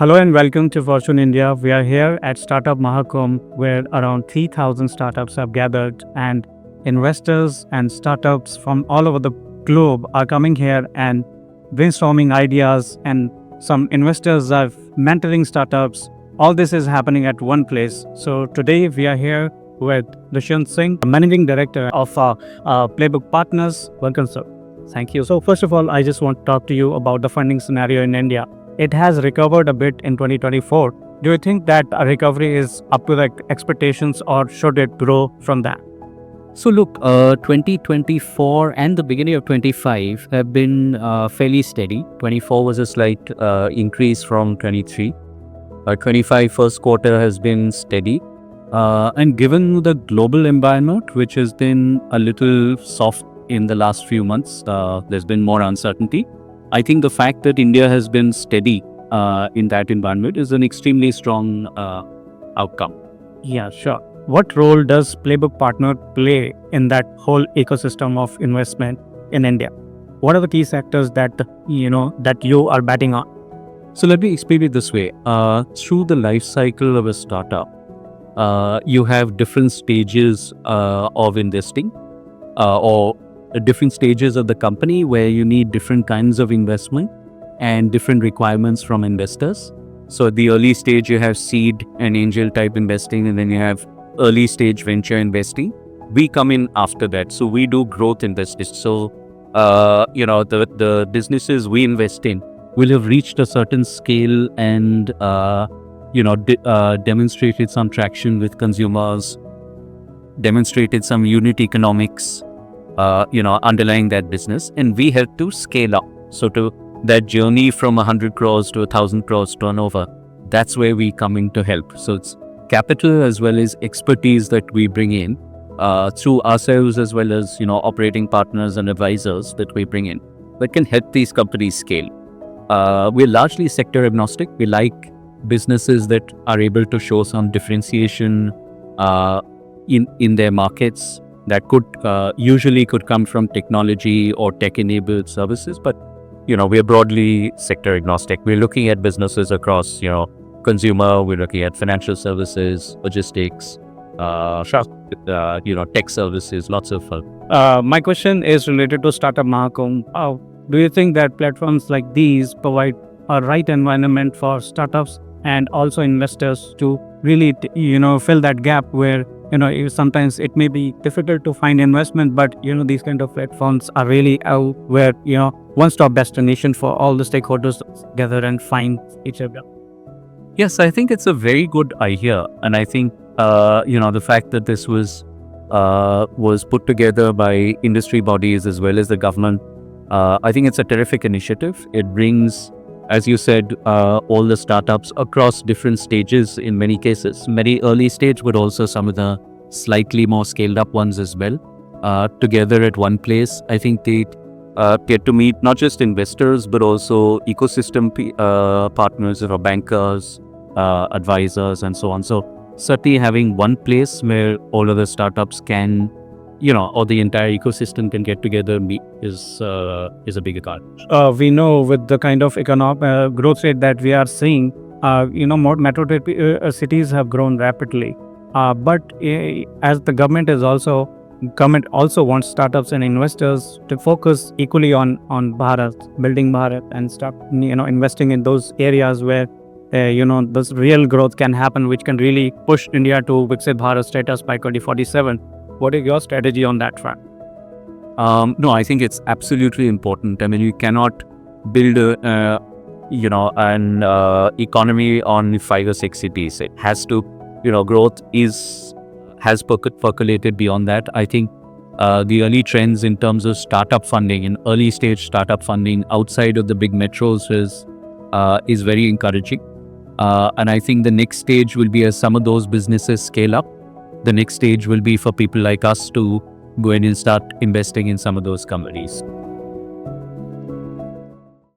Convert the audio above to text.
Hello and welcome to Fortune India. We are here at Startup Mahakumbh where around 3,000 startups have gathered and investors and startups from all over the globe are coming here and brainstorming ideas, and some investors are mentoring startups. All this is happening at one place. So today we are here with Dushyant Singh, Managing Director of Playbook Partners. Welcome, sir. Thank you. So first of all, I just want to talk to you about the funding scenario in India. It has recovered a bit in 2024. Do you think that a recovery is up to the expectations, or should it grow from that? So look, 2024 and the beginning of 25 have been fairly steady. 24 was a slight increase from 23. 25 first quarter has been steady. And given the global environment, which has been a little soft in the last few months, there's been more uncertainty. I think the fact that India has been steady in that environment is an extremely strong outcome. Yeah, sure. What role does Playbook Partner play in that whole ecosystem of investment in India? What are the key sectors that you are betting on? So let me explain it this way. Through the life cycle of a startup, you have different stages of investing or different stages of the company where you need different kinds of investment and different requirements from investors. So at the early stage, you have seed and angel type investing, and then you have early stage venture investing. We come in after that. So we do growth investing. So, the businesses we invest in will have reached a certain scale and, demonstrated some traction with consumers, demonstrated some unit economics, underlying that business, and we help to scale up. So to that journey from 100 crores to 1,000 crores turnover, that's where we come in to help. So it's capital as well as expertise that we bring in through ourselves, as well as, operating partners and advisors that we bring in that can help these companies scale. We're largely sector agnostic. We like businesses that are able to show some differentiation in their markets. That could usually come from technology or tech-enabled services, but we're broadly sector agnostic. We're looking at businesses across consumer. We're looking at financial services, logistics, tech services. Lots of. My question is related to Startup Mahakumbh. Do you think that platforms like these provide a right environment for startups and also investors to really, fill that gap where sometimes it may be difficult to find investment, but these kind of platforms are really where one-stop destination for all the stakeholders to gather and find each other? Yes, I think it's a very good idea, and I think the fact that this was put together by industry bodies as well as the government, I think it's a terrific initiative. It brings, as you said, all the startups across different stages in many cases, very early stage, but also some of the slightly more scaled up ones as well, together at one place. I think they get to meet not just investors, but also ecosystem partners, bankers, advisors, and so on. So certainly having one place where all of the startups can, or the entire ecosystem can get together is a big advantage. We know with the kind of economic growth rate that we are seeing, more metro cities have grown rapidly. But as the government also wants startups and investors to focus equally on Bharat, building Bharat, and start investing in those areas where this real growth can happen, which can really push India to Viksit Bharat status by 2047. What is your strategy on that front? No, I think it's absolutely important. I mean, you cannot build an economy on 5 or 6 cities. It has to, growth has percolated beyond that. I think the early trends in terms of startup funding and early stage startup funding outside of the big metros is very encouraging. And I think the next stage will be, as some of those businesses scale up, the next stage will be for people like us to go in and start investing in some of those companies.